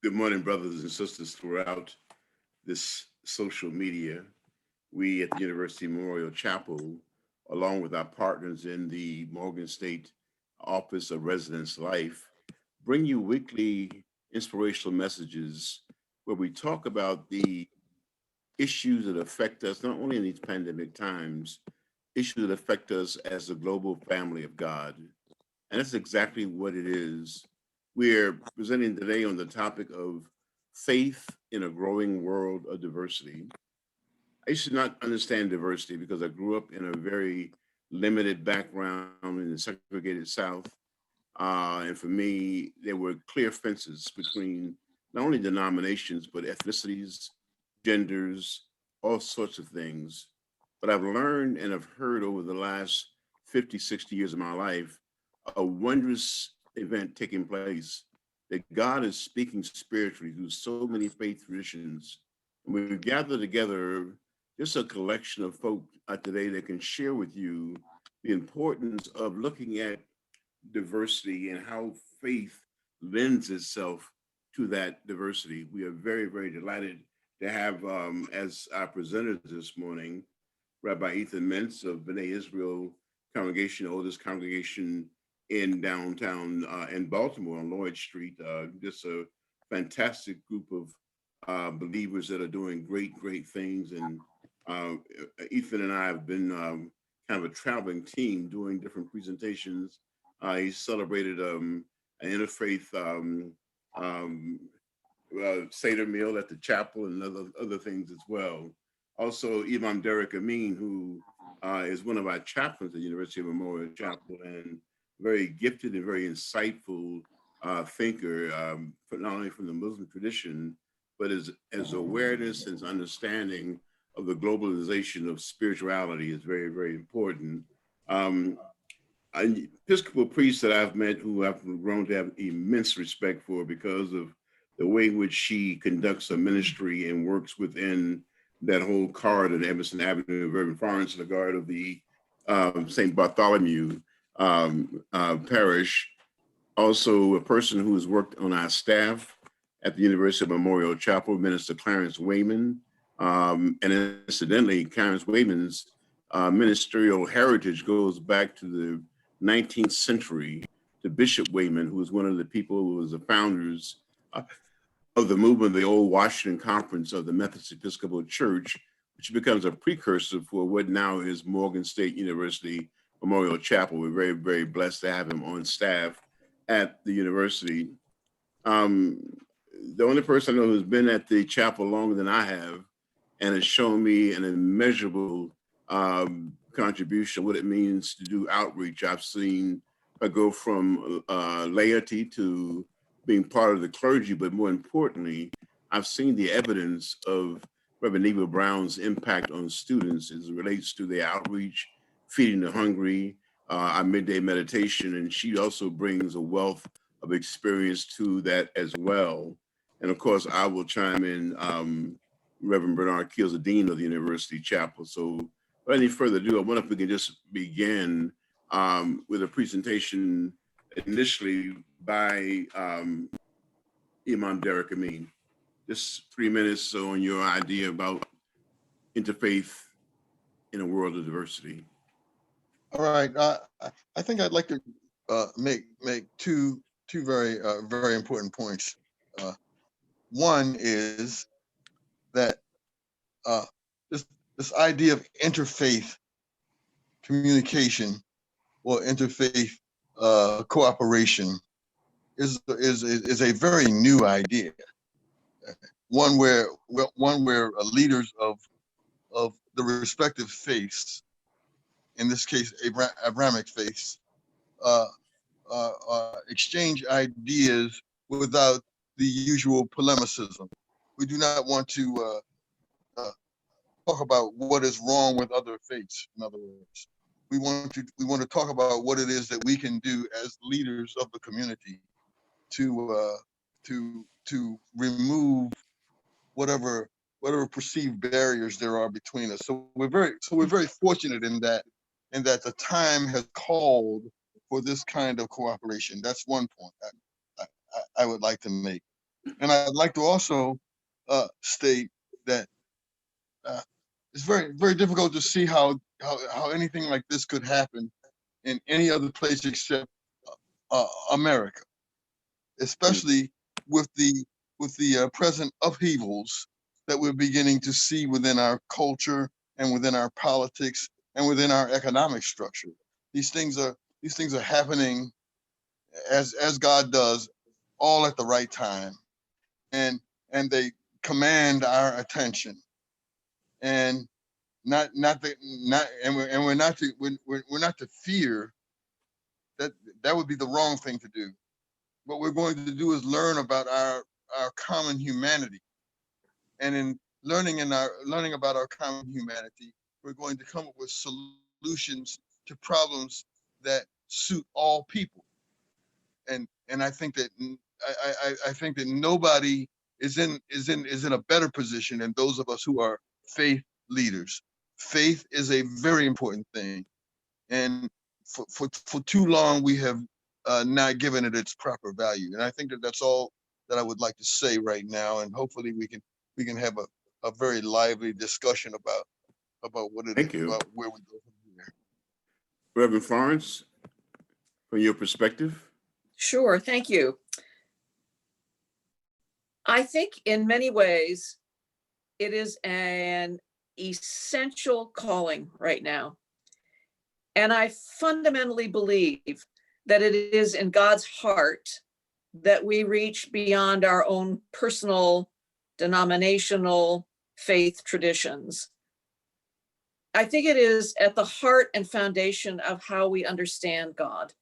Good morning, brothers and sisters throughout this social media. We at the University Memorial Chapel, along with our partners in the Morgan State Office of Residence Life, bring you weekly inspirational messages where we talk about the issues that affect us not only in these pandemic times, issues that affect us as a global family of God. And that's exactly what it is. We're presenting today on the topic of faith in a growing world of diversity. I used to not understand diversity because I grew up in a very limited background in the segregated South. And for me, there were clear fences between not only denominations, but ethnicities, genders, all sorts of things. But I've learned and I've heard over the last 50, 60 years of my life a wondrous event taking place that God is speaking spiritually through so many faith traditions. And we've gathered together just a collection of folk today that can share with you the importance of looking at diversity and how faith lends itself to that diversity. We are very, very delighted to have as our presenters this morning, Rabbi Etan Mintz of B'nai Israel congregation, the oldest congregation in downtown in Baltimore on Lloyd Street. Just a fantastic group of believers that are doing great, great things. And uh, Ethan and I have been kind of a traveling team doing different presentations. He celebrated an interfaith um, Seder meal at the chapel and other things as well. Also, Imam Derrick Amin, who is one of our chaplains at the University of Memorial Chapel and very gifted and very insightful thinker, not only from the Muslim tradition, but as awareness and understanding of the globalization of spirituality is very, very important. Um, an Episcopal priest that I've met who I've grown to have immense respect for because of the way in which she conducts a ministry and works within that whole corridor in Emerson Avenue of Urban Florence in the guard of the St. Bartholomew parish. Also, a person who has worked on our staff at the University of Memorial Chapel, Minister Clarence Wayman. And incidentally, Clarence Wayman's ministerial heritage goes back to the 19th century to Bishop Wayman, who was one of the people who was the founders uh, of the movement of the old Washington Conference of the Methodist Episcopal Church, which becomes a precursor for what now is Morgan State University Memorial Chapel. We're very, very blessed to have him on staff at the university. Um, the only person I know who's been at the chapel longer than I have and has shown me an immeasurable contribution, what it means to do outreach. I've seen her go from laity to being part of the clergy, but more importantly, I've seen the evidence of Reverend Neva Brown's impact on students as it relates to their outreach, feeding the hungry, our midday meditation, and she also brings a wealth of experience to that as well. And of course, I will chime in, Reverend Bernard Keels, the Dean of the University Chapel. So without any further ado, I wonder if we can just begin with a presentation initially by Imam Derrick Amin. Just 3 minutes on your idea about interfaith in a world of diversity. All right. I think I'd like to make two very important points. One is that uh, this idea of interfaith communication or interfaith cooperation is a very new idea. One where leaders of the respective faiths, in this case Abrahamic faiths, exchange ideas without the usual polemicism. We do not want to talk about what is wrong with other faiths. In other words, we want to talk about what it is that we can do as leaders of the community to remove whatever perceived barriers there are between us. So we're very fortunate in that the time has called for this kind of cooperation. That's one point I would like to make. And I'd like to also state that it's very, very difficult to see how anything like this could happen in any other place except America, especially with the present upheavals that we're beginning to see within our culture and within our politics and within our economic structure. These things are happening as God does, all at the right time, and they command our attention, and we're not to fear that. That would be the wrong thing to do. What we're going to do is learn about our common humanity, and in learning about our common humanity, we're going to come up with solutions to problems that suit all people. And I think that I think that nobody is in a better position than those of us who are faith leaders. Faith is a very important thing, and for too long we have not given it its proper value. And I think that that's all that I would like to say right now. And hopefully we can have a very lively discussion about what it is, Thank you. about where we go from here. Reverend Florence, from your perspective. Sure, thank you. I think in many ways, it is an essential calling right now. And I fundamentally believe that it is in God's heart that we reach beyond our own personal, denominational faith traditions. I think it is at the heart and foundation of how we understand God,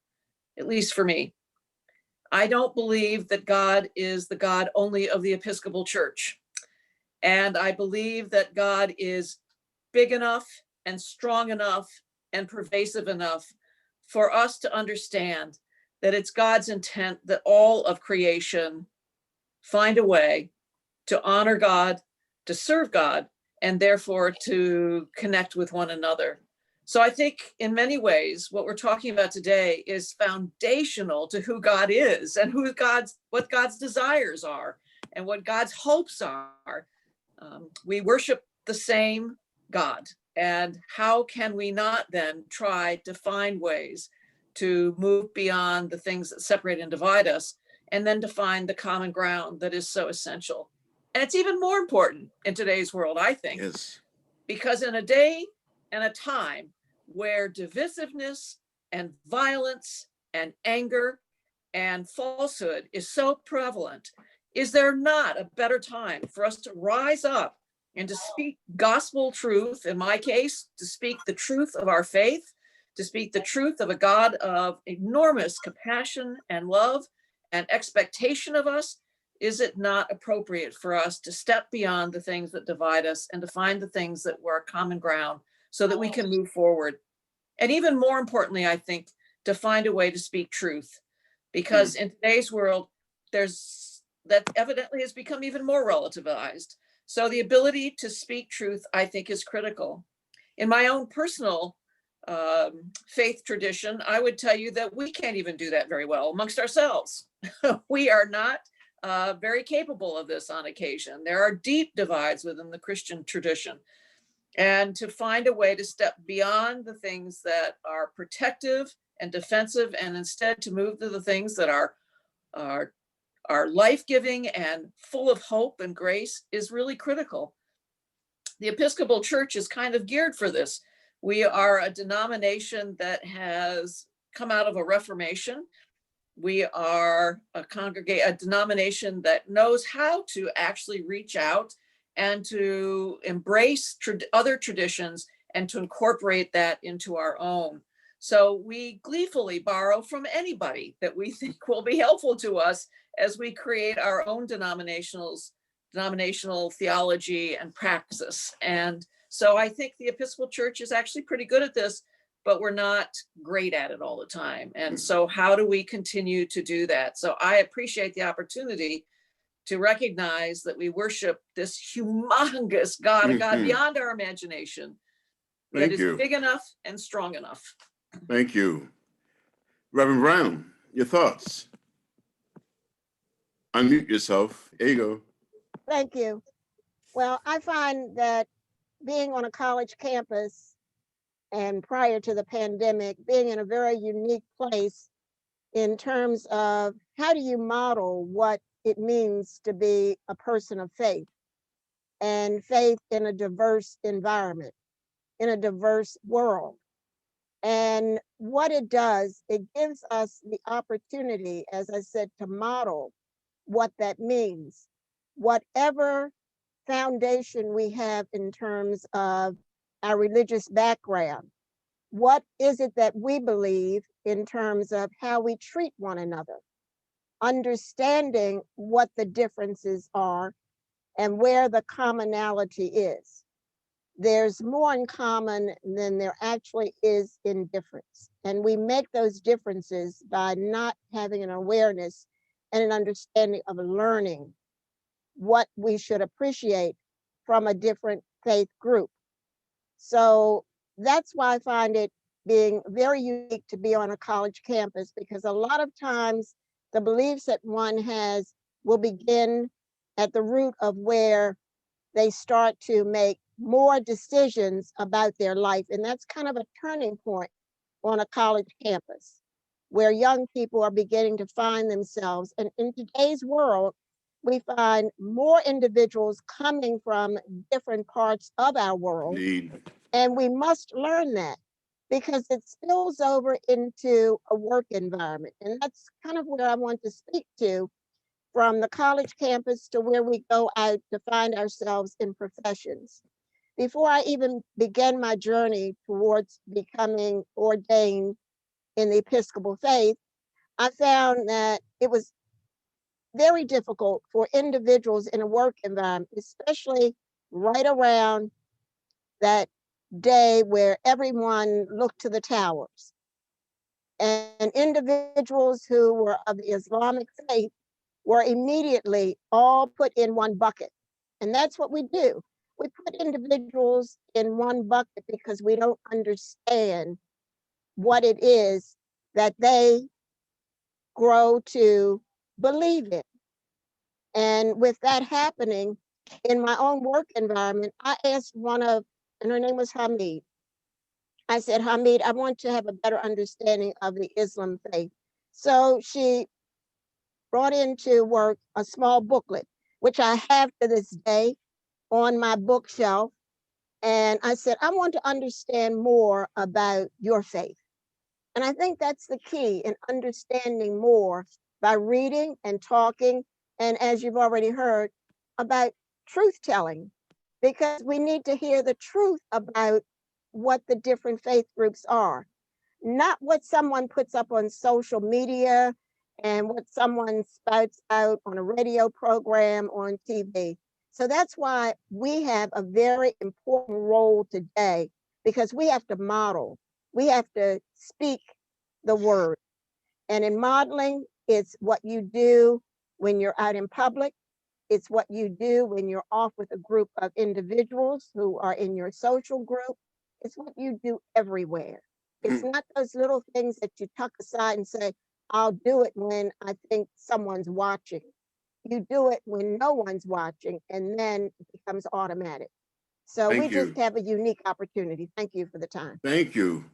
at least for me. I don't believe that God is the God only of the Episcopal Church. And I believe that God is big enough and strong enough and pervasive enough for us to understand that it's God's intent that all of creation find a way to honor God, to serve God, and therefore to connect with one another. So I think in many ways, what we're talking about today is foundational to who God is and what God's desires are and what God's hopes are. We worship the same God. And how can we not then try to find ways to move beyond the things that separate and divide us, and then to find the common ground that is so essential? And it's even more important in today's world, I think, Yes. because in a day and a time where divisiveness and violence and anger and falsehood is so prevalent, is there not a better time for us to rise up and to speak gospel truth, in my case, to speak the truth of our faith, to speak the truth of a God of enormous compassion and love and expectation of us? Is it not appropriate for us to step beyond the things that divide us and to find the things that were common ground so that we can move forward? And even more importantly, I think, to find a way to speak truth, because in today's world, that evidently has become even more relativized. So the ability to speak truth, I think, is critical. In my own personal faith tradition, I would tell you that we can't even do that very well amongst ourselves. We are not very capable of this on occasion. There are deep divides within the Christian tradition. And to find a way to step beyond the things that are protective and defensive, and instead to move to the things that are life-giving and full of hope and grace is really critical. The Episcopal Church is kind of geared for this. We are a denomination that has come out of a Reformation. We are a denomination that knows how to actually reach out and to embrace other traditions and to incorporate that into our own. So we gleefully borrow from anybody that we think will be helpful to us as we create our own denominational theology and praxis. And so I think the Episcopal Church is actually pretty good at this, but we're not great at it all the time. And so how do we continue to do that? So I appreciate the opportunity to recognize that we worship this humongous God, a God beyond our imagination, that is big enough and strong enough. Thank you. Reverend Brown, your thoughts? Unmute yourself. There you go. Thank you. Well, I find that being on a college campus and prior to the pandemic, being in a very unique place in terms of how do you model what it means to be a person of faith and faith in a diverse environment, in a diverse world. And what it does, it gives us the opportunity, as I said, to model what that means. Whatever foundation we have in terms of our religious background, what is it that we believe in terms of how we treat one another, understanding what the differences are and where the commonality is. There's more in common than there actually is in difference. And we make those differences by not having an awareness and an understanding of learning what we should appreciate from a different faith group. So that's why I find it being very unique to be on a college campus, because a lot of times the beliefs that one has will begin at the root of where they start to make more decisions about their life. And that's kind of a turning point on a college campus where young people are beginning to find themselves. And in today's world, we find more individuals coming from different parts of our world. Indeed. And we must learn that because it spills over into a work environment. And that's kind of where I want to speak to, from the college campus to where we go out to find ourselves in professions. Before I even began my journey towards becoming ordained in the Episcopal faith, I found that it was very difficult for individuals in a work environment, especially right around that day where everyone looked to the towers. And individuals who were of the Islamic faith were immediately all put in one bucket. And that's what we do. We put individuals in one bucket because we don't understand what it is that they grow to believe in. And with that happening, in my own work environment, I asked one of, and her name was Hamid. I said, Hamid, I want to have a better understanding of the Islam faith. So she brought into work a small booklet, which I have to this day on my bookshelf. And I said, I want to understand more about your faith. And I think that's the key in understanding more by reading and talking. And as you've already heard, about truth telling, because we need to hear the truth about what the different faith groups are, not what someone puts up on social media and what someone spouts out on a radio program or on TV. So that's why we have a very important role today, because we have to model, we have to speak the word. And in modeling, it's what you do when you're out in public. It's what you do when you're off with a group of individuals who are in your social group. It's what you do everywhere. It's not those little things that you tuck aside and say, I'll do it when I think someone's watching. You do it when no one's watching, and then it becomes automatic. So Thank we you. just have a unique opportunity. Thank you for the time. Thank you.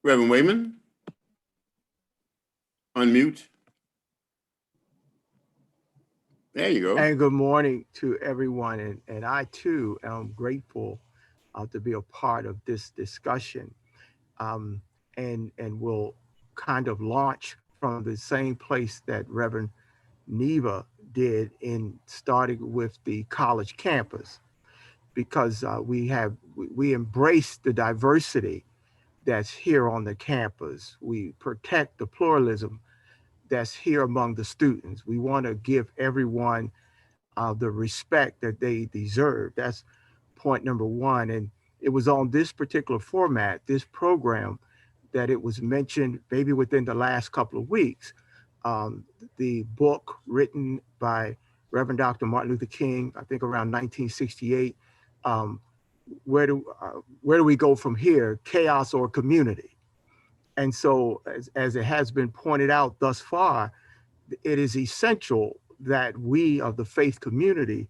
Reverend Wayman, unmute. There you go. And good morning to everyone. And I too am grateful to be a part of this discussion, and will kind of launch from the same place that Reverend Neva did in starting with the college campus, because we embrace the diversity that's here on the campus. We protect the pluralism that's here among the students. We want to give everyone the respect that they deserve. That's point number one. And it was on this particular format, this program, that it was mentioned maybe within the last couple of weeks. The book written by Reverend Dr. Martin Luther King, I think around 1968, where do we go from here, chaos or community? And so as it has been pointed out thus far, it is essential that we of the faith community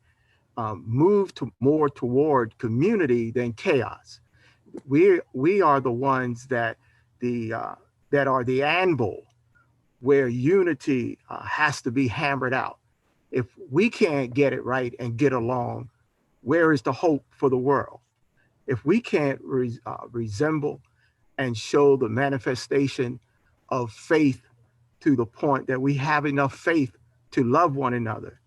move to more toward community than chaos. We are the ones that that are the anvil where unity has to be hammered out. If we can't get it right and get along, where is the hope for the world? If we can't resemble and show the manifestation of faith to the point that we have enough faith to love one another,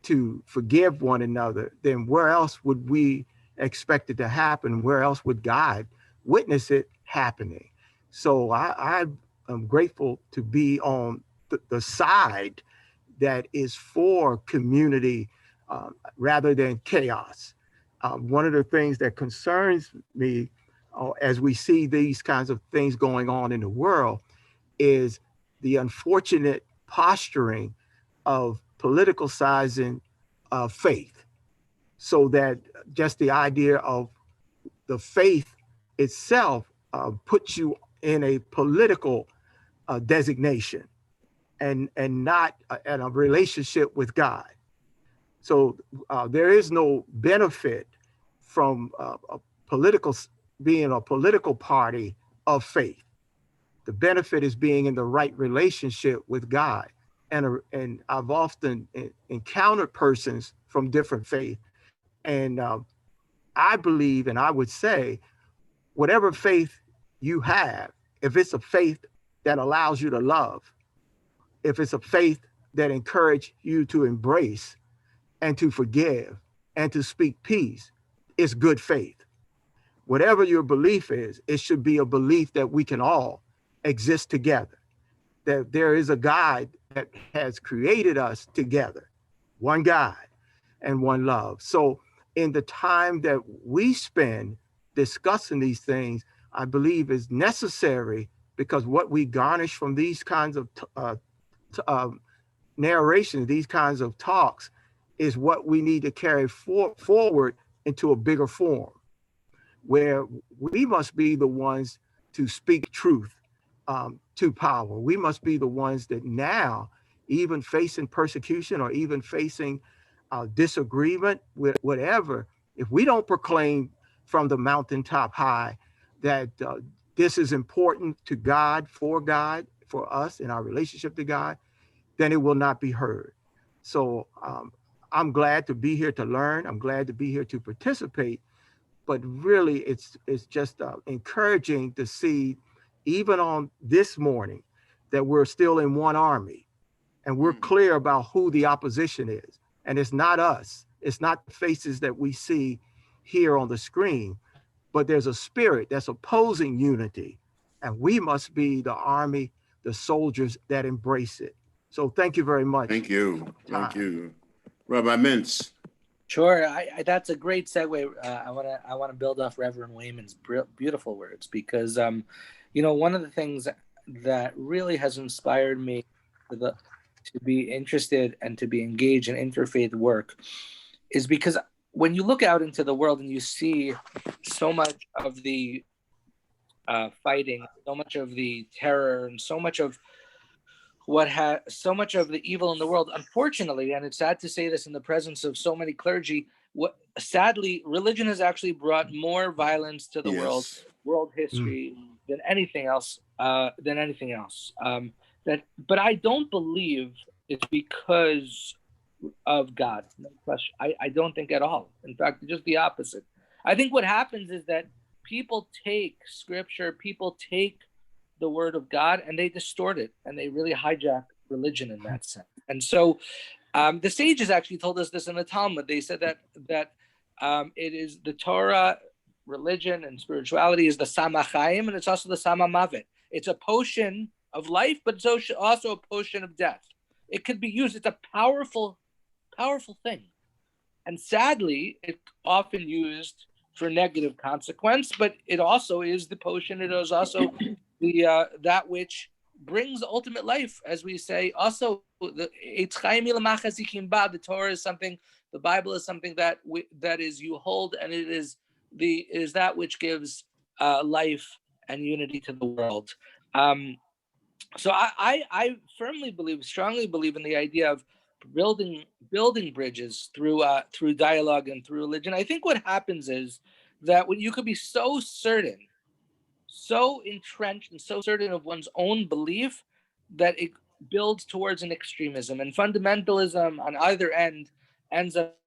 to forgive one another, then where else would we expect it to happen? Where else would God witness it happening? So I am grateful to be on the side that is for community rather than chaos. One of the things that concerns me as we see these kinds of things going on in the world is the unfortunate posturing of politicalizing faith, so that just the idea of the faith itself puts you in a political designation and not in a relationship with God. So there is no benefit from being a political party of faith. The benefit is being in the right relationship with God. And I've often encountered persons from different faiths. And I believe, and I would say, whatever faith you have, if it's a faith that allows you to love, if it's a faith that encourages you to embrace and to forgive and to speak peace, it's good faith. Whatever your belief is, it should be a belief that we can all exist together, that there is a God that has created us together, one God and one love. So in the time that we spend discussing these things, I believe is necessary, because what we garnish from these kinds of narrations, these kinds of talks, is what we need to carry forward into a bigger form, where we must be the ones to speak truth to power. We must be the ones that now, even facing persecution or even facing disagreement with whatever, if we don't proclaim from the mountaintop high that this is important to God, for us in our relationship to God, then it will not be heard. So I'm glad to be here to learn. I'm glad to be here to participate. But really, it's just encouraging to see, even on this morning, that we're still in one army, and we're clear about who the opposition is. And it's not us. It's not the faces that we see here on the screen, but there's a spirit that's opposing unity. And we must be the army, the soldiers that embrace it. So thank you very much. Thank you. Thank you. Rabbi Mintz. Sure, that's a great segue. I want to build off Reverend Wayman's beautiful words, because one of the things that really has inspired me to be interested and to be engaged in interfaith work is because when you look out into the world and you see so much of the fighting, so much of the terror, and so much of so much of the evil in the world, unfortunately, and it's sad to say this in the presence of so many clergy, sadly, religion has actually brought more violence to the world history than anything else. But I don't believe it's because of God. No question. I don't think at all. In fact, just the opposite. I think what happens is that people take scripture, people take the word of God, and they distort it, and they really hijack religion in that sense. And so the sages actually told us this in the Talmud. They said that it is the Torah, religion, and spirituality is the Samachayim, and it's also the Samamavet. It's a potion of life, but it's also a potion of death. It could be used. It's a powerful, powerful thing. And sadly, it's often used for negative consequence, but it also is the potion. It is also that which brings ultimate life, as we say. Also, the Torah is something, the Bible is something that is you hold, and it is that which gives life and unity to the world. So I firmly believe, strongly believe in the idea building bridges through dialogue and through religion. I think what happens is that when you could be so certain, so entrenched and so certain of one's own belief that it builds towards an extremism, and fundamentalism on either end ends up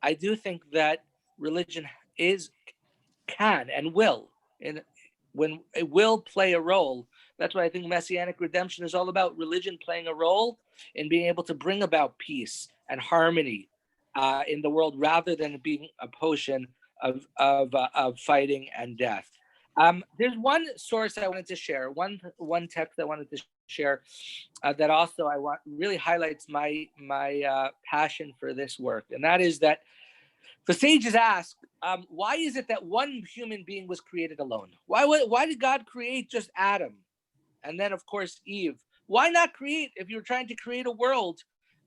I do think that religion can and will, and when it will play a role. That's why I think messianic redemption is all about: religion playing a role in being able to bring about peace and harmony in the world, rather than being a potion of fighting and death. There's one source I wanted to share, one text I wanted to share that also I want really highlights my passion for this work, and that is that the sages ask, why is it that one human being was created alone? Why did God create just Adam, and then of course Eve? Why not create, if you're trying to create a world,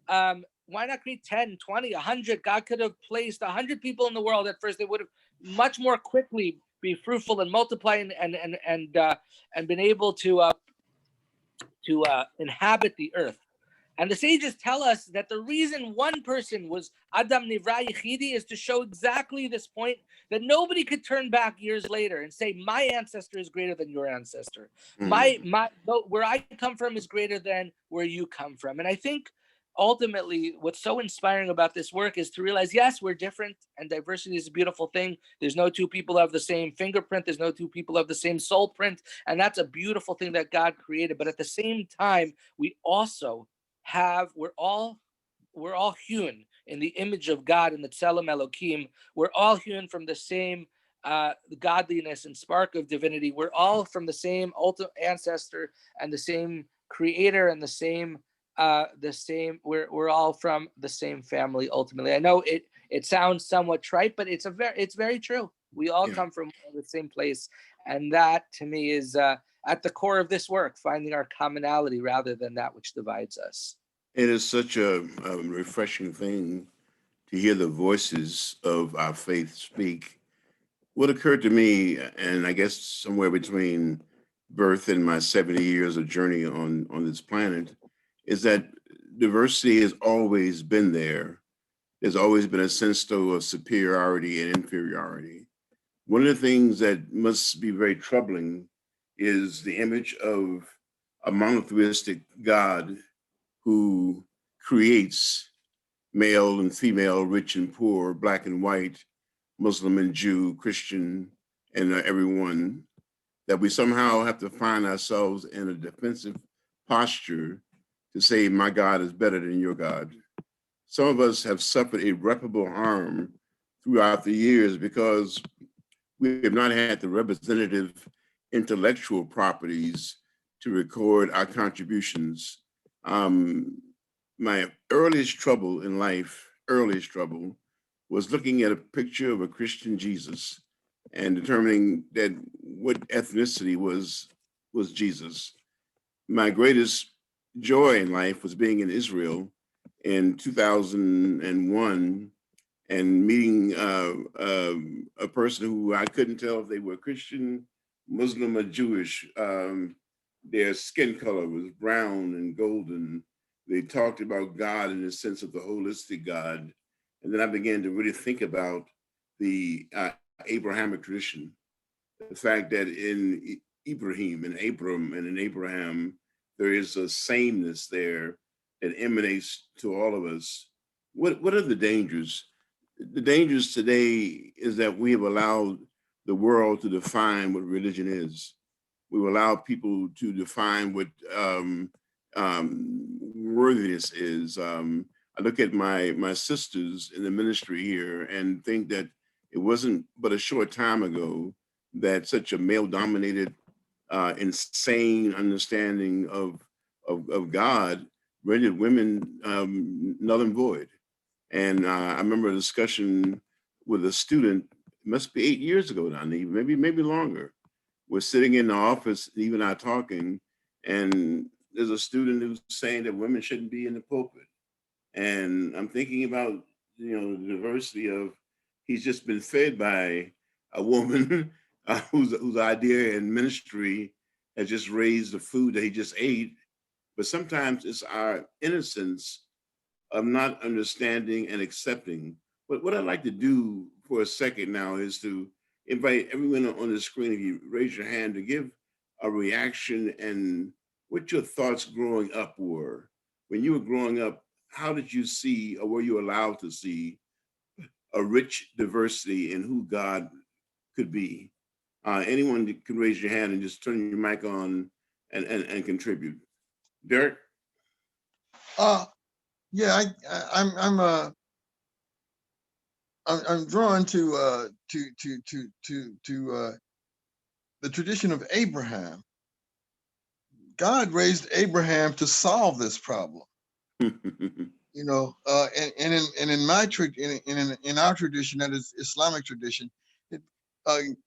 why not create 10, 20, 100? God could have placed 100 people in the world at first. They would have much more quickly be fruitful and multiply and been able to inhabit the earth. And the sages tell us that the reason one person was Adam Nivra Yechidi is to show exactly this point, that nobody could turn back years later and say, my ancestor is greater than your ancestor. Where I come from is greater than where you come from. And I think ultimately what's so inspiring about this work is to realize, yes, we're different, and diversity is a beautiful thing. There's no two people have the same fingerprint. There's no two people have the same soul print. And that's a beautiful thing that God created. But at the same time, we also we're all hewn in the image of God, in the Tselem Elohim. We're all hewn from the same godliness and spark of divinity. We're all from the same ultimate ancestor and the same creator and the same we're all from the same family ultimately. I know it sounds somewhat trite, but it's very true. We all come from the same place, and that to me is at the core of this work, finding our commonality rather than that which divides us. It is such a refreshing thing to hear the voices of our faith speak. What occurred to me, and I guess somewhere between birth and my 70 years of journey on this planet, is that diversity has always been there. There's always been a sense, though, of superiority and inferiority. One of the things that must be very troubling is the image of a monotheistic God who creates male and female, rich and poor, black and white, Muslim and Jew, Christian, and everyone, that we somehow have to find ourselves in a defensive posture to say, my God is better than your God. Some of us have suffered irreparable harm throughout the years because we have not had the representative intellectual properties to record our contributions. My earliest trouble in life, was looking at a picture of a Christian Jesus and determining that what ethnicity was Jesus. My greatest joy in life was being in Israel in 2001 and meeting a person who I couldn't tell if they were Christian, Muslim, or Jewish. Their skin color was brown and golden. They talked about God in the sense of the holistic God. And then I began to really think about the Abrahamic tradition, the fact that in Ibrahim and Abram and in Abraham, there is a sameness there that emanates to all of us. What are the dangers? The dangers today is that we have allowed the world to define what religion is. We've allowed people to define what worthiness is. I look at my sisters in the ministry here and think that it wasn't but a short time ago that such a male-dominated, insane understanding of of God rendered women null and void. And I remember a discussion with a student, it must be 8 years ago now, maybe longer. We're sitting in the office, Eve and I talking, and there's a student who's saying that women shouldn't be in the pulpit. And I'm thinking about, the diversity of, he's just been fed by a woman whose idea in ministry has just raised the food that he just ate. But sometimes it's our innocence of not understanding and accepting. But what I'd like to do for a second now is to invite everyone on the screen, if you raise your hand, to give a reaction and what your thoughts growing up were. When you were growing up, how did you see, or were you allowed to see, a rich diversity in who God could be? Anyone can raise your hand and just turn your mic on and contribute. Derrick? Yeah, I'm drawn to the tradition of Abraham. God raised Abraham to solve this problem. In our tradition, that is Islamic tradition,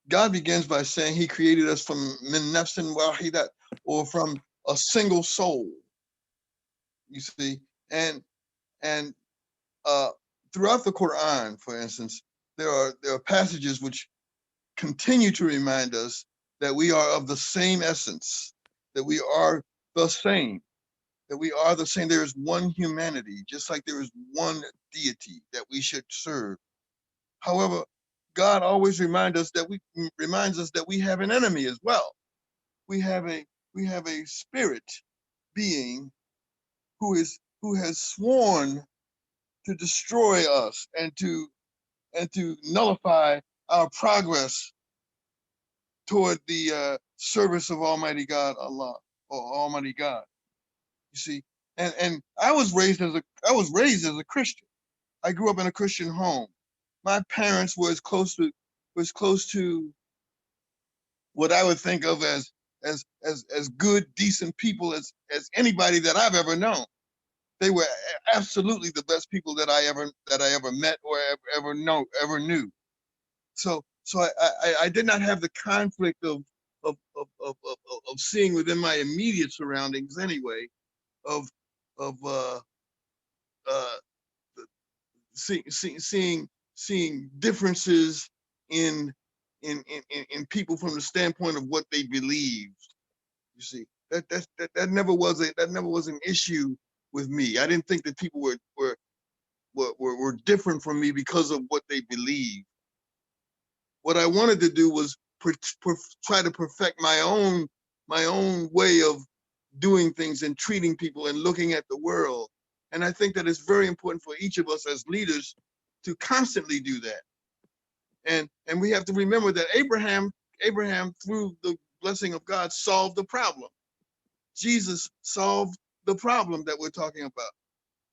God begins by saying He created us from min nafsin wahidat, or from a single soul. You see, and throughout the Quran, for instance, there are passages which continue to remind us that we are of the same essence, that we are the same, There is one humanity, just like there is one deity that we should serve. However, God always reminds us that we have an enemy as well. We have a spirit being who has sworn to destroy us and to nullify our progress toward the service of Almighty God, Allah, or Almighty God. You see, and I was raised as a Christian. I grew up in a Christian home. My parents were as close to what I would think of as good, decent people as anybody that I've ever known. They were absolutely the best people that I ever met or ever knew. So I did not have the conflict of seeing within my immediate surroundings anyway, of seeing differences in people from the standpoint of what they believed. You see, that never was an issue with me. I didn't think that people were different from me because of what they believed. What I wanted to do was try to perfect my own way of doing things and treating people and looking at the world. And I think that it's very important for each of us as leaders to constantly do that. And we have to remember that Abraham, through the blessing of God, solved the problem. Jesus solved the problem that we're talking about.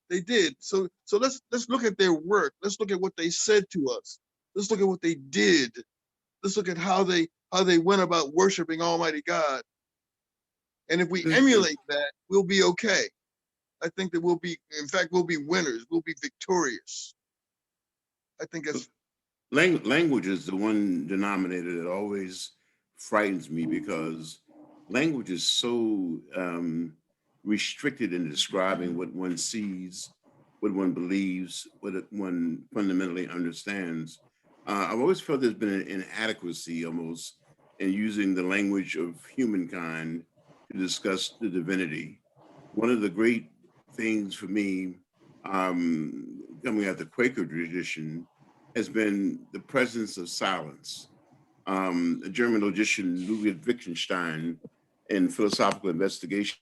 They did. So let's look at their work. Let's look at what they said to us. Let's look at what they did. Let's look at how they went about worshiping Almighty God. And if we emulate that, we'll be okay. I think that we'll be winners. We'll be victorious. I think that's Language is the one denominator that always frightens me, because language is so restricted in describing what one sees, what one believes, what one fundamentally understands. I've always felt there's been an inadequacy almost in using the language of humankind to discuss the divinity. One of the great things for me, coming out of the Quaker tradition, has been the presence of silence. The German logician Ludwig Wittgenstein, in Philosophical Investigation,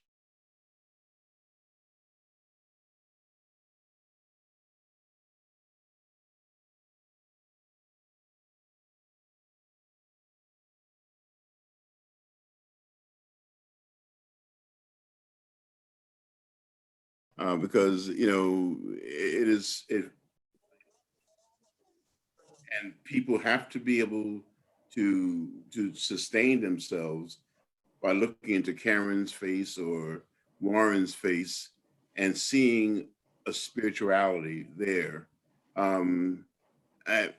because and people have to be able to sustain themselves by looking into Karen's face or Warren's face and seeing a spirituality there.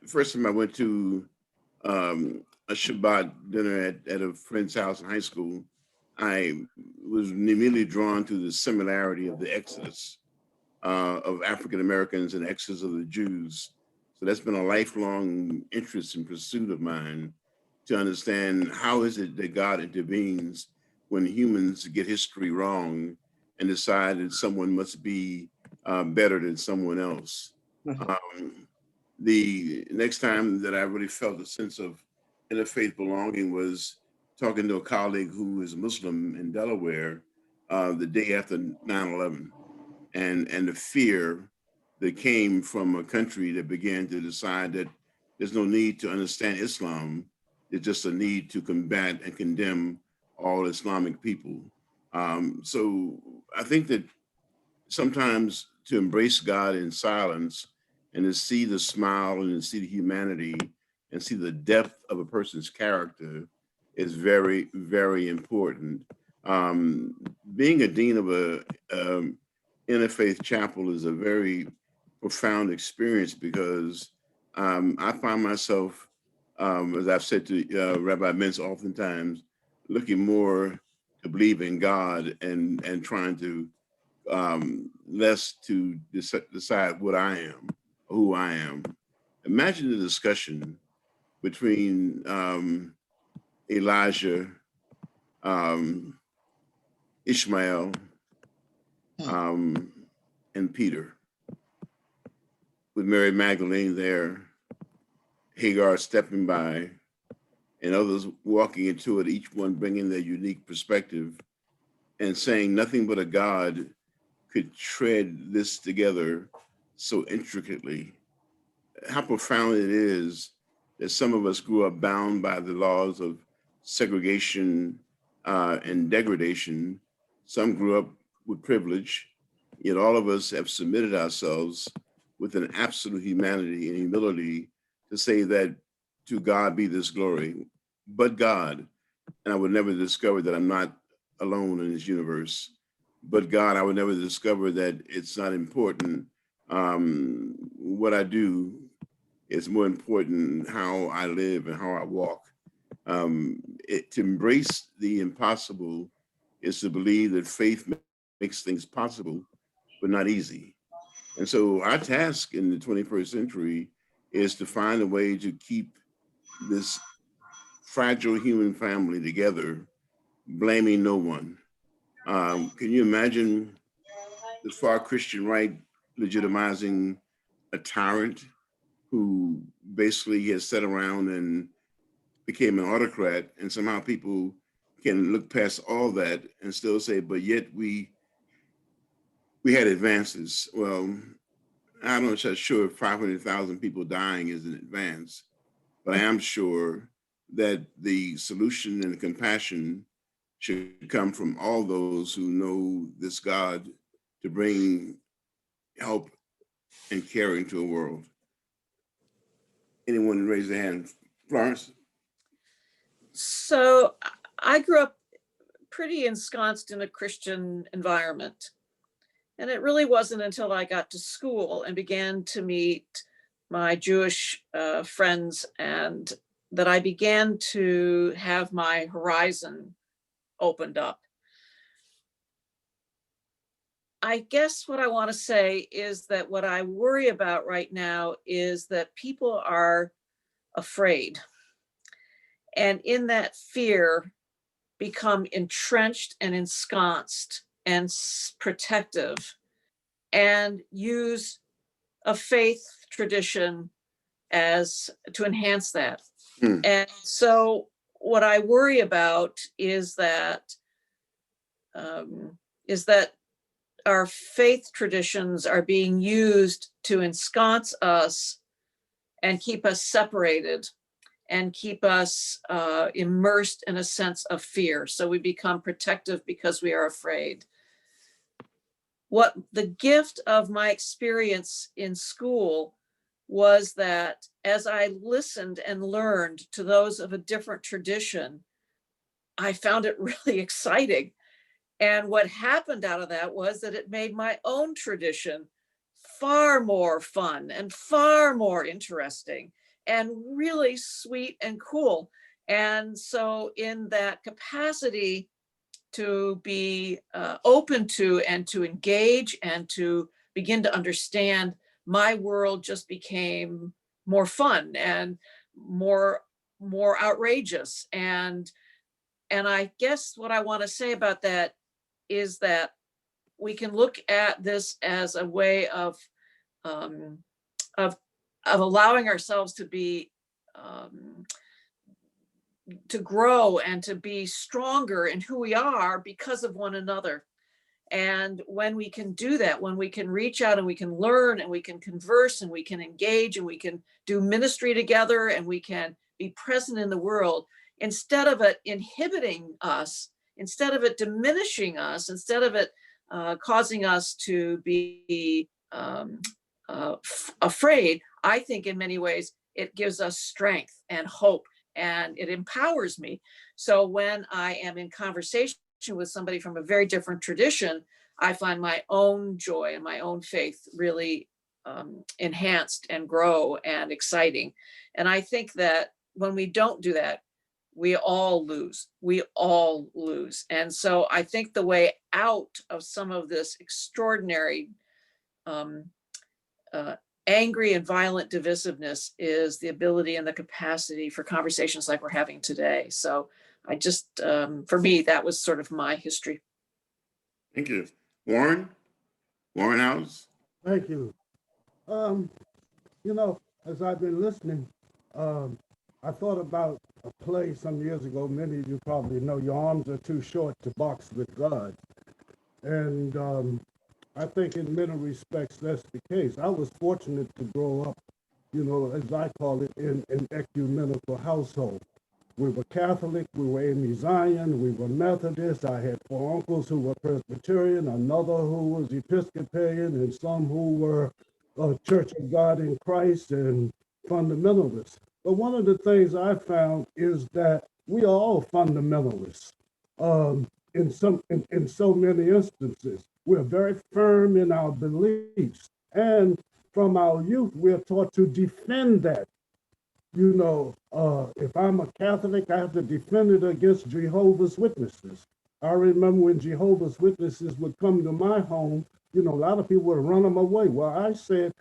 First time I went to a Shabbat dinner at a friend's house in high school, I was immediately drawn to the similarity of the Exodus of African Americans and Exodus of the Jews. So that's been a lifelong interest and pursuit of mine, to understand how is it that God intervenes when humans get history wrong and decide that someone must be better than someone else. The next time that I really felt a sense of interfaith belonging was talking to a colleague who is Muslim in Delaware the day after 9/11, and the fear that came from a country that began to decide that there's no need to understand Islam. It's just a need to combat and condemn all Islamic people. So I think that sometimes to embrace God in silence and to see the smile and to see the humanity and see the depth of a person's character is very, very important. Being a dean of a interfaith chapel is a very profound experience, because I find myself, as I've said to Rabbi Mintz oftentimes, looking more to believe in God and trying to less to decide what I am, who I am. Imagine the discussion between Elijah, Ishmael, and Peter, with Mary Magdalene there, Hagar stepping by, and others walking into it, each one bringing their unique perspective and saying nothing but a God could tread this together so intricately. How profound it is that some of us grew up bound by the laws of segregation and degradation. Some grew up with privilege, yet all of us have submitted ourselves with an absolute humanity and humility to say that to God be this glory, but God. And I would never discover that I'm not alone in this universe. But God, I would never discover that it's not important. What I do is more important how I live and how I walk. To embrace the impossible is to believe that faith makes things possible, but not easy. And so our task in the 21st century is to find a way to keep this fragile human family together, blaming no one. Can you imagine the far Christian right legitimizing a tyrant who basically has sat around and became an autocrat, and somehow people can look past all that and still say, but yet we had advances. Well, I'm not sure if 500,000 people dying is an advance, but I am sure that the solution and the compassion should come from all those who know this God to bring help and care into a world. Anyone raise their hand? Florence? So I grew up pretty ensconced in a Christian environment. And it really wasn't until I got to school and began to meet my Jewish friends and that I began to have my horizon opened up. I guess what I want to say is that what I worry about right now is that people are afraid. And in that fear, become entrenched and ensconced and protective, and use a faith tradition as to enhance that. And so what I worry about is that our faith traditions are being used to ensconce us and keep us separated and keep us immersed in a sense of fear. So we become protective because we are afraid. What the gift of my experience in school was that as I listened and learned to those of a different tradition, I found it really exciting. And what happened out of that was that it made my own tradition far more fun and far more interesting and really sweet and cool. And so in that capacity to be open to and to engage and to begin to understand, my world just became more fun and more outrageous. And I guess what I want to say about that is that we can look at this as a way of allowing ourselves to be to grow and to be stronger in who we are because of one another. And when we can do that, when we can reach out and we can learn and we can converse and we can engage and we can do ministry together and we can be present in the world, instead of it inhibiting us, instead of it diminishing us, instead of it causing us to be afraid, I think in many ways it gives us strength and hope and it empowers me. So when I am in conversation with somebody from a very different tradition, I find my own joy and my own faith really enhanced and grow and exciting. And I think that when we don't do that, we all lose. We all lose. And so I think the way out of some of this extraordinary angry and violent divisiveness is the ability and the capacity for conversations like we're having today. So I just, for me, that was sort of my history. Thank you. Warren House. Thank you. You know, as I've been listening, I thought about a play some years ago. Many of you probably know, Your Arms Are Too Short to Box with God. And I think in many respects, that's the case. I was fortunate to grow up, you know, as I call it, in an ecumenical household. We were Catholic, we were Amy Zion, we were Methodist. I had 4 uncles who were Presbyterian, another who was Episcopalian, and some who were Church of God in Christ and fundamentalists. But one of the things I found is that we are all fundamentalists in so many instances. We're very firm in our beliefs. And from our youth, we're taught to defend that. You know, if I'm a Catholic, I have to defend it against Jehovah's Witnesses. I remember when Jehovah's Witnesses would come to my home, you know, a lot of people would run them away. Well, I said,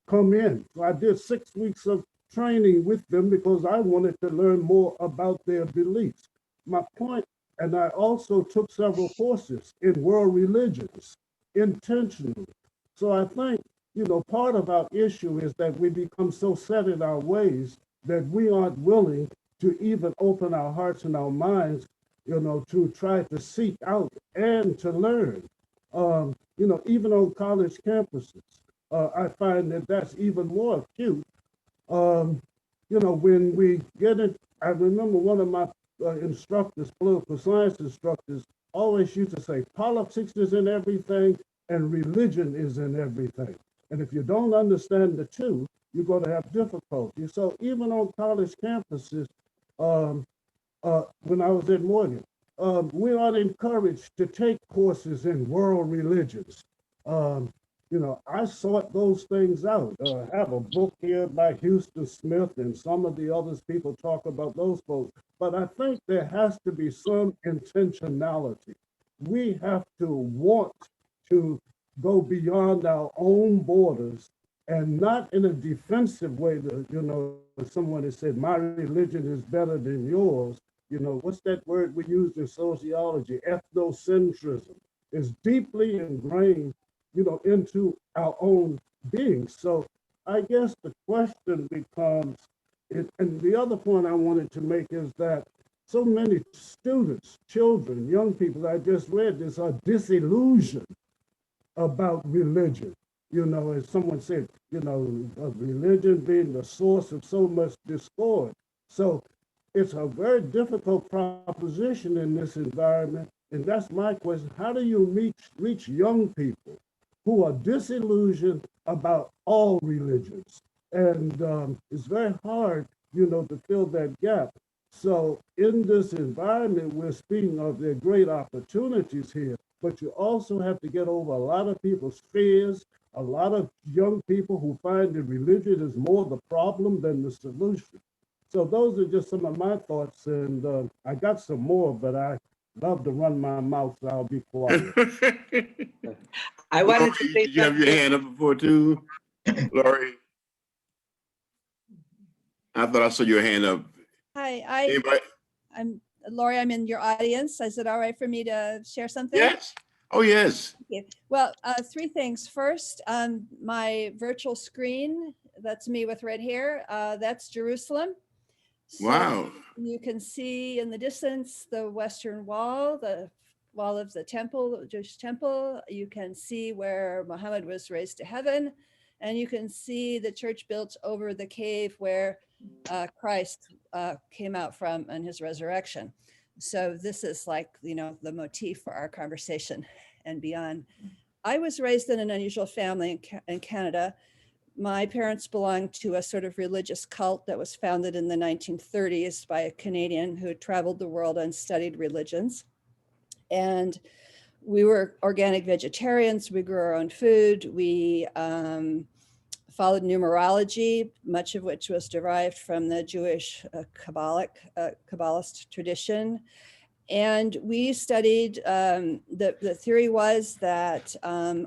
come in. So I did 6 weeks of training with them because I wanted to learn more about their beliefs. My point, and I also took several courses in world religions intentionally. So I think, you know, part of our issue is that we become so set in our ways that we aren't willing to even open our hearts and our minds, you know, to try to seek out and to learn. You know, even on college campuses, I find that that's even more acute. You know, when we get it, I remember one of my instructors, political science instructors, always used to say, politics is in everything and religion is in everything. And if you don't understand the two, you're going to have difficulty. So even on college campuses, when I was at Morgan, we aren't encouraged to take courses in world religions. You know, I sought those things out. I have a book here by Houston Smith and some of the others people talk about those folks. But I think there has to be some intentionality. We have to want to go beyond our own borders and not in a defensive way that, you know, someone has said, my religion is better than yours. You know, what's that word we use in sociology? Ethnocentrism is deeply ingrained, you know, into our own being. So I guess the question becomes, and the other point I wanted to make is that so many students, children, young people, I just read this, are disillusioned about religion. You know, as someone said, you know, religion being the source of so much discord. So it's a very difficult proposition in this environment. And that's my question. How do you reach young people who are disillusioned about all religions? And it's very hard, you know, to fill that gap. So in this environment, we're speaking of there are great opportunities here, but you also have to get over a lot of people's fears, a lot of young people who find that religion is more the problem than the solution. So those are just some of my thoughts, and I got some more, but I love to run my mouth, so I'll be quiet. I wanted Lori, to say did you have your something. hand up before too? Lori, I thought I saw your hand up. Hi, Anybody? I'm Lori. I'm in your audience. Is it all right for me to share something? Yes. Oh, yes. Okay. Well, three things. First, my virtual screen, that's me with red hair. That's Jerusalem. So Wow. you can see in the distance the Western Wall, the wall of the temple, the Jewish temple. You can see where Muhammad was raised to heaven. And you can see the church built over the cave where Christ came out from in his resurrection. So this is like, you know, the motif for our conversation and beyond. I was raised in an unusual family in Canada. My parents belonged to a sort of religious cult that was founded in the 1930s by a Canadian who traveled the world and studied religions. And we were organic vegetarians. We grew our own food. We followed numerology, much of which was derived from the Jewish Kabbalist tradition. And we studied, the theory was that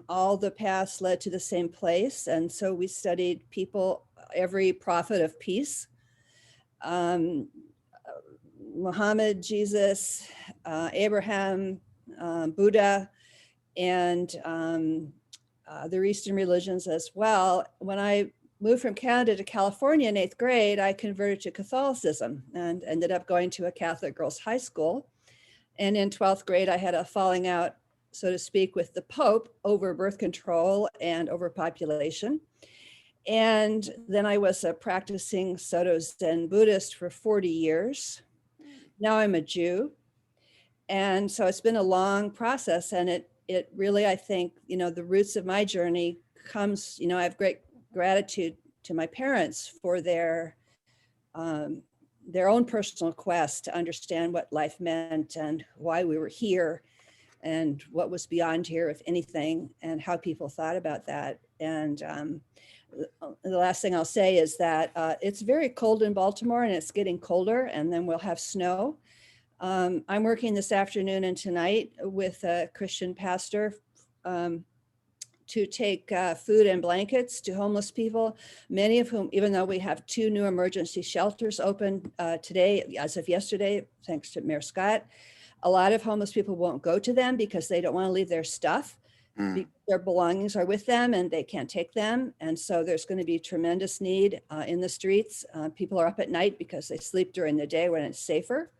all the paths led to the same place. And so we studied people, every prophet of peace, Muhammad, Jesus, Abraham, Buddha, and the Eastern religions as well. When I moved from Canada to California in 8th grade, I converted to Catholicism and ended up going to a Catholic girls' high school. And in 12th grade, I had a falling out, so to speak, with the Pope over birth control and overpopulation. And then I was a practicing Soto Zen Buddhist for 40 years. Now I'm a Jew. And so it's been a long process, and it really, I think, you know, the roots of my journey comes, you know, I have great gratitude to my parents for their own personal quest to understand what life meant and why we were here and what was beyond here, if anything, and how people thought about that. And the last thing I'll say is that it's very cold in Baltimore, and it's getting colder, and then we'll have snow. I'm working this afternoon and tonight with a Christian pastor to take food and blankets to homeless people, many of whom, even though we have 2 new emergency shelters open today, as of yesterday, thanks to Mayor Scott, a lot of homeless people won't go to them because they don't want to leave their stuff. Their belongings are with them and they can't take them. And so there's going to be tremendous need in the streets. People are up at night because they sleep during the day when it's safer.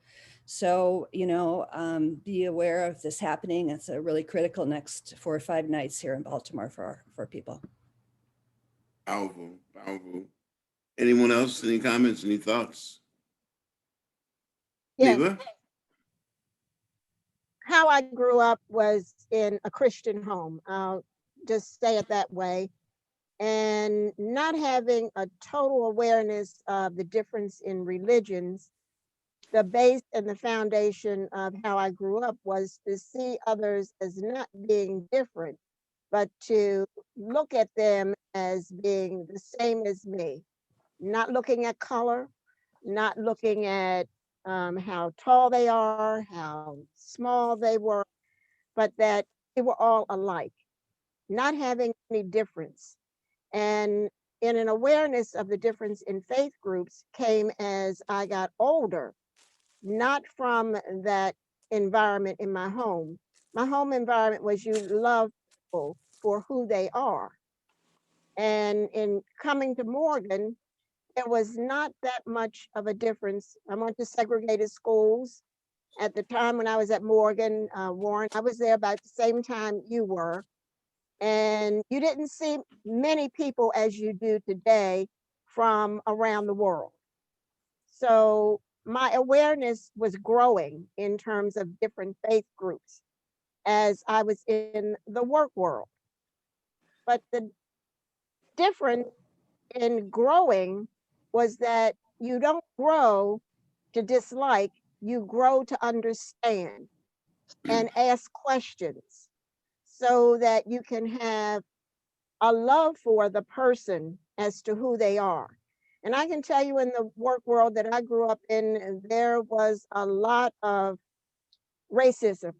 So, you know, be aware of this happening. It's a really critical next 4 or 5 nights here in Baltimore for people. Powerful, powerful. Anyone else? Any comments? Any thoughts? Yeah. Neva? How I grew up was in a Christian home. I'll just say it that way. And not having a total awareness of the difference in religions, the base and the foundation of how I grew up was to see others as not being different, but to look at them as being the same as me, not looking at color, not looking at how tall they are, how small they were, but that they were all alike, not having any difference. And in an awareness of the difference in faith groups came as I got older, not from that environment in my home. My home environment was you love people for who they are. And in coming to Morgan, there was not that much of a difference. I went to segregated schools. At the time when I was at Morgan, Warren, I was there about the same time you were. And you didn't see many people as you do today from around the world. So my awareness was growing in terms of different faith groups as I was in the work world. But the difference in growing was that you don't grow to dislike, you grow to understand and ask questions so that you can have a love for the person as to who they are. And I can tell you, in the work world that I grew up in, there was a lot of racism.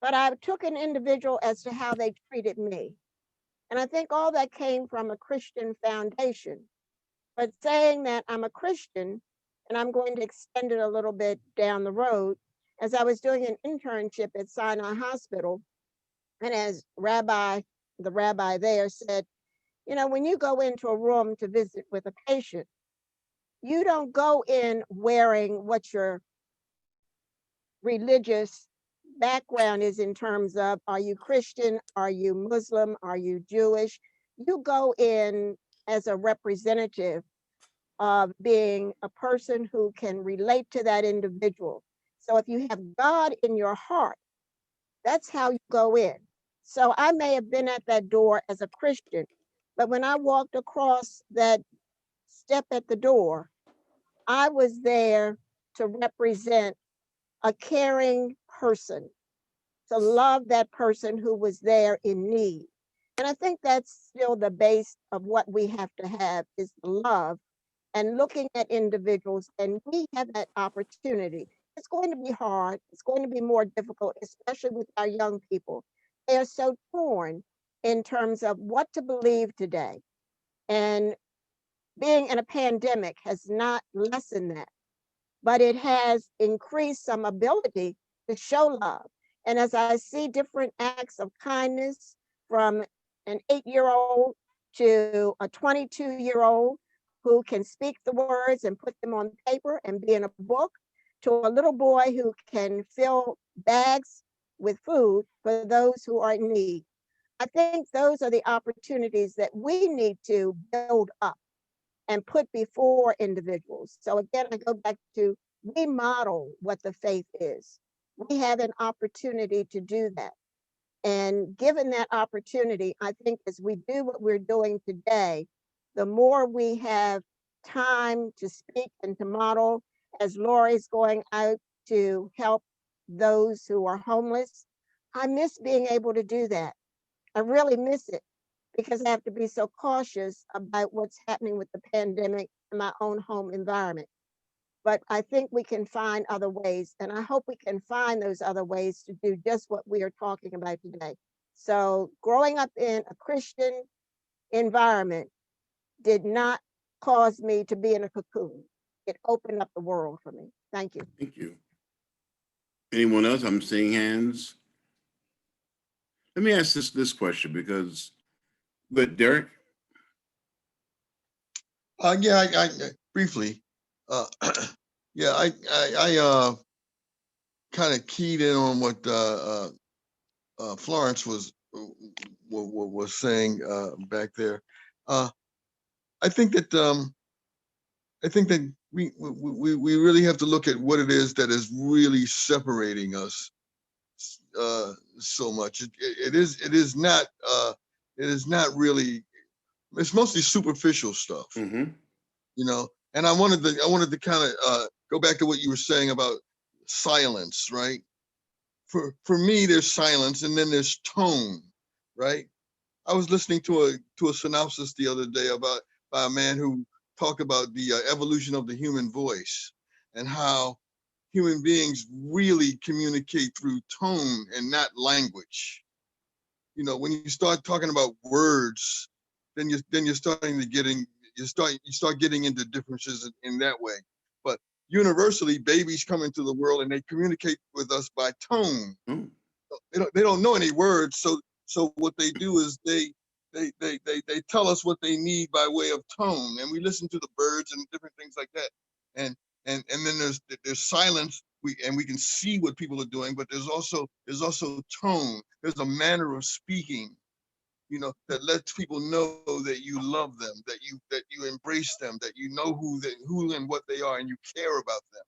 But I took an individual as to how they treated me. And I think all that came from a Christian foundation. But saying that I'm a Christian, and I'm going to extend it a little bit down the road, as I was doing an internship at Sinai Hospital, and as the rabbi there said, you know, when you go into a room to visit with a patient, you don't go in wearing what your religious background is in terms of, are you Christian? Are you Muslim? Are you Jewish? You go in as a representative of being a person who can relate to that individual. So if you have God in your heart, that's how you go in. So I may have been at that door as a Christian, but when I walked across that step at the door, I was there to represent a caring person, to love that person who was there in need. And I think that's still the base of what we have to have, is love and looking at individuals. And we have that opportunity. It's going to be hard. It's going to be more difficult, especially with our young people. They are so torn in terms of what to believe today. And being in a pandemic has not lessened that, but it has increased some ability to show love. And as I see different acts of kindness from an 8-year-old to a 22-year-old who can speak the words and put them on paper and be in a book, to a little boy who can fill bags with food for those who are in need. I think those are the opportunities that we need to build up and put before individuals. So again, I go back to, we model what the faith is. We have an opportunity to do that. And given that opportunity, I think as we do what we're doing today, the more we have time to speak and to model, as Lori's going out to help those who are homeless, I miss being able to do that. I really miss it, because I have to be so cautious about what's happening with the pandemic in my own home environment. But I think we can find other ways, and I hope we can find those other ways to do just what we are talking about today. So growing up in a Christian environment did not cause me to be in a cocoon. It opened up the world for me. Thank you. Thank you. Anyone else? I'm seeing hands. Let me ask this question, because, but Derrick? Yeah, I briefly, yeah, I kind of keyed in on what Florence was saying back there. I think that we really have to look at what it is that is really separating us so much. It is not really. It's mostly superficial stuff, Mm-hmm. you know. And I wanted to kind of go back to what you were saying about silence, right? For me, there's silence, and then there's tone, right? I was listening to a synopsis the other day by a man who talked about the evolution of the human voice, and how human beings really communicate through tone and not language. You know, when you start talking about words, then you're starting to you start getting into differences in that way. But universally, babies come into the world and they communicate with us by tone. Mm. They don't know any words, so what they do is they tell us what they need by way of tone, and we listen to the birds and different things like that. And then there's silence. We can see what people are doing, but there's also tone. There's a manner of speaking, you know, that lets people know that you love them, that you embrace them, that you know who and what they are, and you care about them.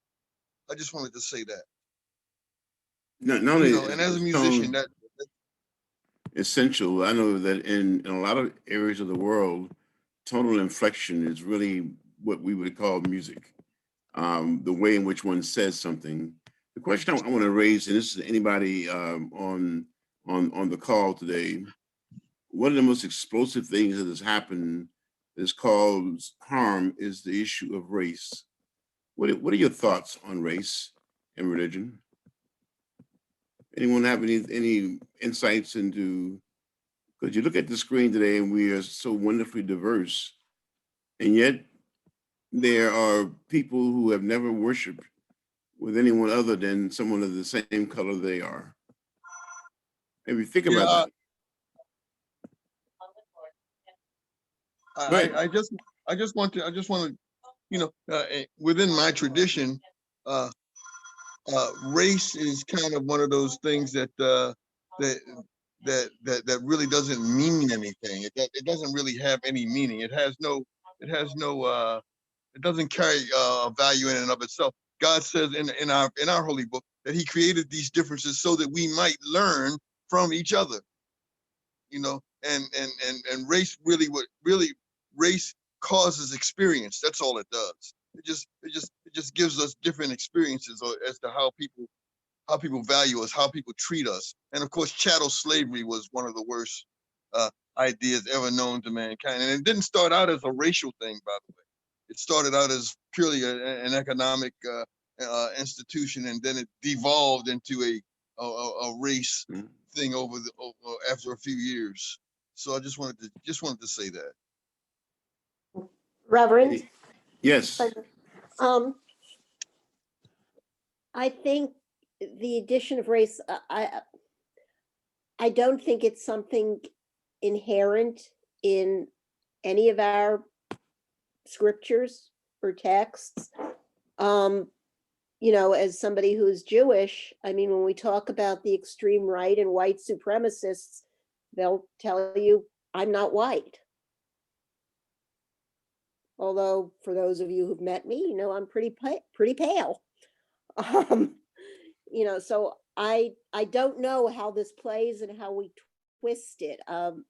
I just wanted to say that. Not only You know, and as a musician, that essential, I know that in a lot of areas of the world, tonal inflection is really what we would call music. the way in which one says something. The question I want to raise, and this is anybody on the call today, one of the most explosive things that has happened that's caused harm is the issue of race. What are your thoughts on race and religion? Anyone have any insights into, because you look at the screen today and we are so wonderfully diverse, and yet there are people who have never worshiped with anyone other than someone of the same color they are. Maybe think about that. I just want to, you know, within my tradition, race is kind of one of those things that that really doesn't mean anything. It doesn't really have any meaning. It doesn't carry value in and of itself. God says in our holy book that He created these differences so that we might learn from each other. You know, and race race causes experience. That's all it does. It just gives us different experiences as to how people value us, how people treat us. And of course, chattel slavery was one of the worst ideas ever known to mankind. And it didn't start out as a racial thing, by the way. It started out as purely an economic institution, and then it devolved into a race thing over after a few years. So I just wanted to say that. Reverend? Yes. I think the addition of race, I don't think it's something inherent in any of our scriptures or texts. You know, as somebody who's Jewish, I mean, when we talk about the extreme right and white supremacists, they'll tell you, I'm not white. Although for those of you who've met me, you know, I'm pretty pale. You know, so I don't know how this plays and how we twist it.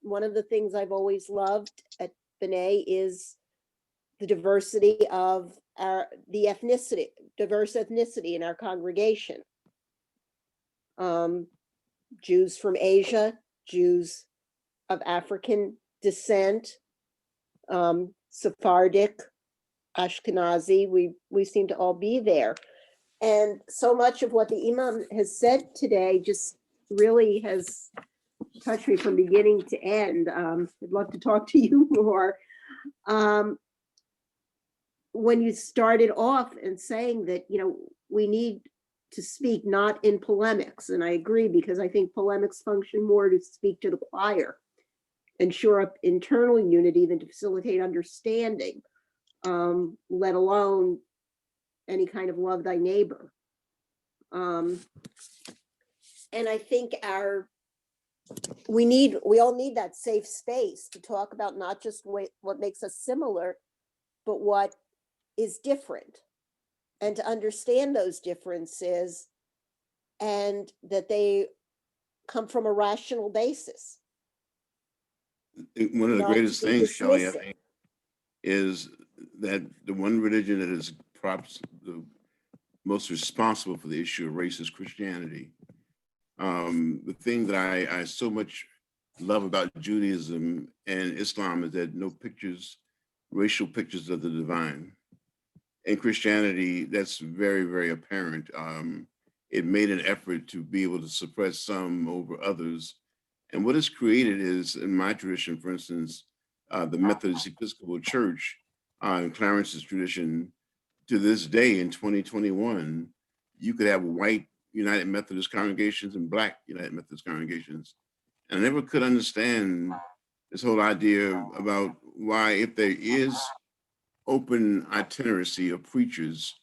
One of the things I've always loved at B'nai is the diversity of diverse ethnicity in our congregation. Jews from Asia, Jews of African descent, Sephardic, Ashkenazi, we seem to all be there. And so much of what the Imam has said today just really has touched me from beginning to end. I'd love to talk to you more. When you started off and saying that, you know, we need to speak not in polemics, and I agree, because I think polemics function more to speak to the choir and shore up internal unity than to facilitate understanding, let alone any kind of love thy neighbor. And I think we all need that safe space to talk about not just what makes us similar, but what is different, and to understand those differences and that they come from a rational basis. One of the Not greatest to be things, Shelley, I dismissive. think, is that the one religion that is perhaps the most responsible for the issue of race is Christianity. The thing that I so much love about Judaism and Islam is that no pictures, racial pictures of the divine. In Christianity, that's very, very apparent. It made an effort to be able to suppress some over others. And what is created is, in my tradition, for instance, the Methodist Episcopal Church, in Clarence's tradition, to this day in 2021, you could have white United Methodist congregations and Black United Methodist congregations. And I never could understand this whole idea about why, if there is open itinerancy of preachers,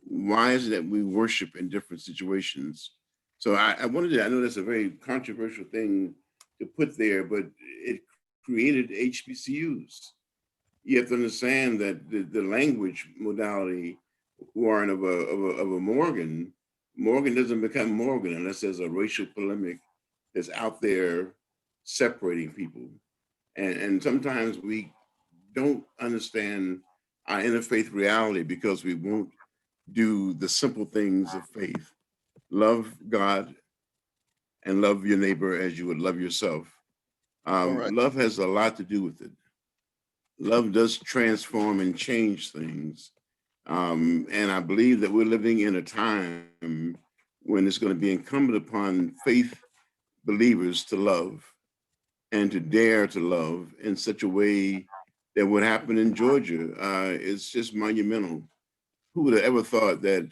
why is it that we worship in different situations? So I wanted to, I know that's a very controversial thing to put there, but it created HBCUs. You have to understand that the language modality, Warren, of a Morgan doesn't become Morgan unless there's a racial polemic that's out there separating people. And sometimes we don't understand our interfaith reality because we won't do the simple things of faith. Love God and love your neighbor as you would love yourself. Correct. Love has a lot to do with it. Love does transform and change things. And I believe that we're living in a time when it's going to be incumbent upon faith believers to love and to dare to love in such a way that what happened in Georgia is just monumental. Who would have ever thought that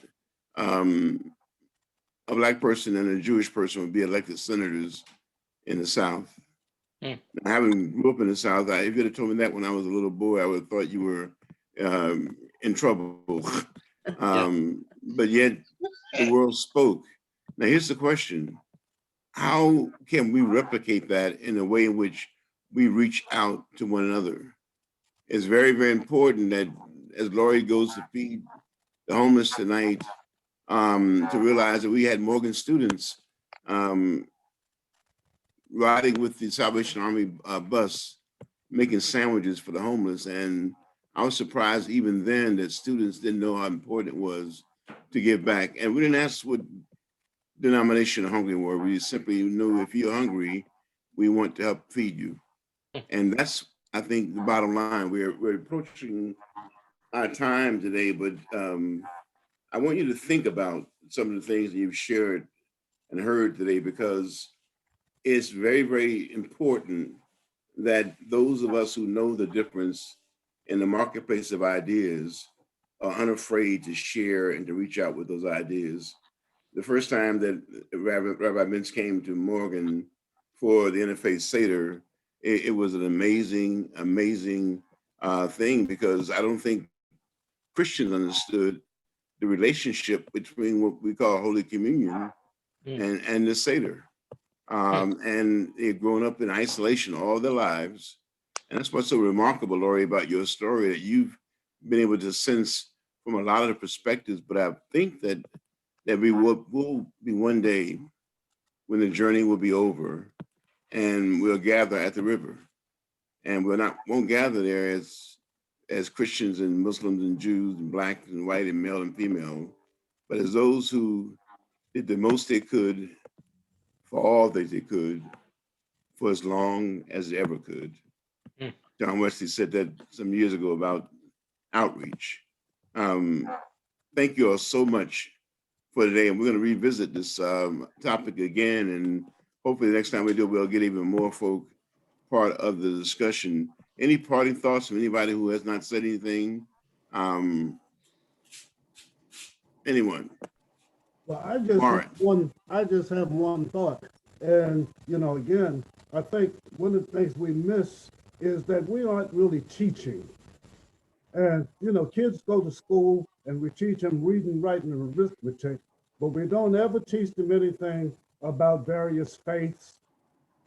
a Black person and a Jewish person would be elected senators in the South? Hmm. Having grew up in the South, if you'd have told me that when I was a little boy, I would have thought you were in trouble. But yet the world spoke. Now here's the question. How can we replicate that in a way in which we reach out to one another? It's very, very important that as Lori goes to feed the homeless tonight, to realize that we had Morgan students riding with the Salvation Army bus, making sandwiches for the homeless. And I was surprised even then that students didn't know how important it was to give back. And we didn't ask what denomination hungry were. We simply knew if you're hungry, we want to help feed you. And that's, I think, the bottom line. We're approaching our time today, but I want you to think about some of the things that you've shared and heard today, because it's very, very important that those of us who know the difference in the marketplace of ideas are unafraid to share and to reach out with those ideas. The first time that Rabbi Mintz came to Morgan for the Interfaith Seder, it was an amazing, amazing thing, because I don't think Christians understood the relationship between what we call Holy Communion and the Seder. And they've grown up in isolation all their lives. And that's what's so remarkable, Lori, about your story, that you've been able to sense from a lot of the perspectives. But I think that we will be one day when the journey will be over and we'll gather at the river. And won't gather there as Christians and Muslims and Jews and Black and white and male and female, but as those who did the most they could for all that they could for as long as they ever could. John Wesley said that some years ago about outreach. Thank you all so much for today. And we're going to revisit this topic again. And hopefully the next time we do, we'll get even more folk part of the discussion. Any parting thoughts from anybody who has not said anything? Anyone? Well, I just have one thought. And, again, I think one of the things we miss is that we aren't really teaching. And, kids go to school and we teach them reading, writing, and arithmetic, but we don't ever teach them anything about various faiths.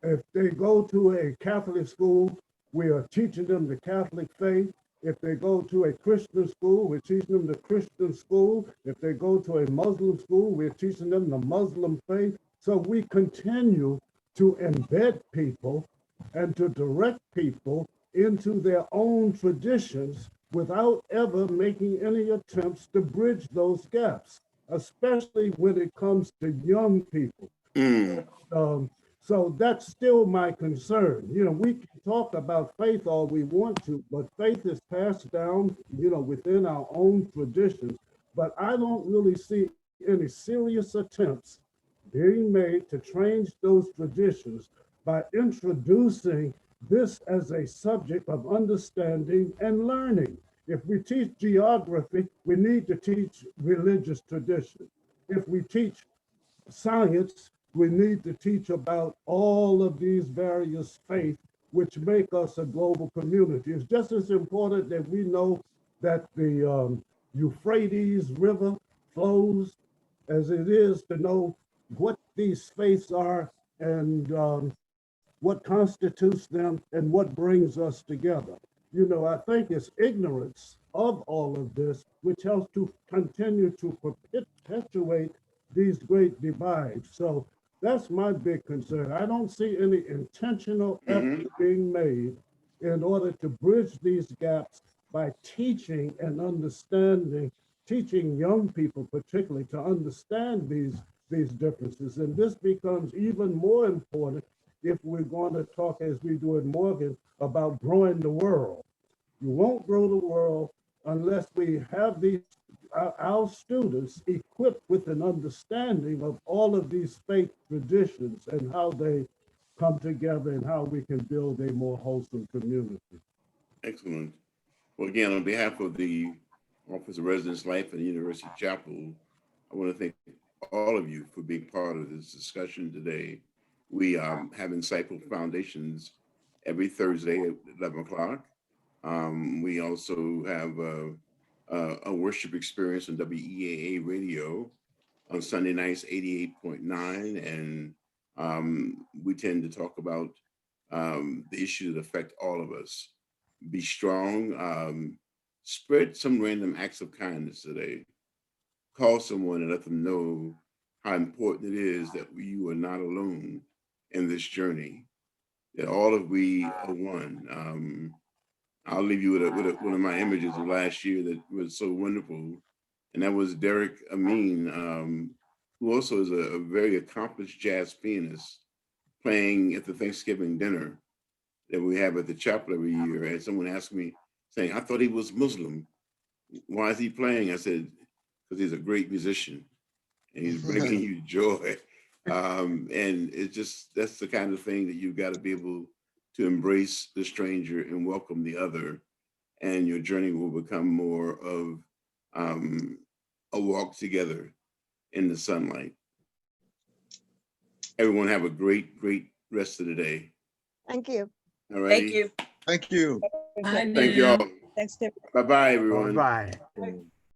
If they go to a Catholic school, we are teaching them the Catholic faith. If they go to a Christian school, we're teaching them the Christian school. If they go to a Muslim school, we're teaching them the Muslim faith. So we continue to embed people and to direct people into their own traditions without ever making any attempts to bridge those gaps, especially when it comes to young people. So that's still my concern. We can talk about faith all we want to, but faith is passed down, within our own traditions. But I don't really see any serious attempts being made to change those traditions by introducing this as a subject of understanding and learning. If we teach geography, we need to teach religious tradition. If we teach science, we need to teach about all of these various faiths which make us a global community. It's just as important that we know that the Euphrates River flows as it is to know what these faiths are and what constitutes them and what brings us together. I think it's ignorance of all of this which helps to continue to perpetuate these great divides. So that's my big concern. I don't see any intentional effort being made in order to bridge these gaps by teaching and understanding teaching young people particularly to understand these differences. And this becomes even more important if we're going to talk, as we do in Morgan, about growing the world. You won't grow the world unless we have our students equipped with an understanding of all of these faith traditions and how they come together and how we can build a more wholesome community. Excellent. Well, again, on behalf of the Office of Residence Life and University Chapel, I want to thank all of you for being part of this discussion today. We have Insightful Foundations every Thursday at 11 o'clock. We also have a worship experience on WEAA radio on Sunday nights, 88.9. And we tend to talk about the issues that affect all of us. Be strong. Spread some random acts of kindness today. Call someone and let them know how important it is that you are not alone in this journey, that all of we are one. I'll leave you with one of my images of last year that was so wonderful, and that was Derrick Amin, who also is a very accomplished jazz pianist, playing at the Thanksgiving dinner that we have at the chapel every year. And someone asked me, saying, I thought he was Muslim. Why is he playing? I said, because he's a great musician and he's bringing you joy. And it's just, that's the kind of thing that you've got to be able to embrace the stranger and welcome the other. And your journey will become more of a walk together in the sunlight. Everyone have a great, great rest of the day. Thank you. All right. Thank you. Thank you. Thank you all. Thanks, Derrick. Bye-bye, everyone. Bye.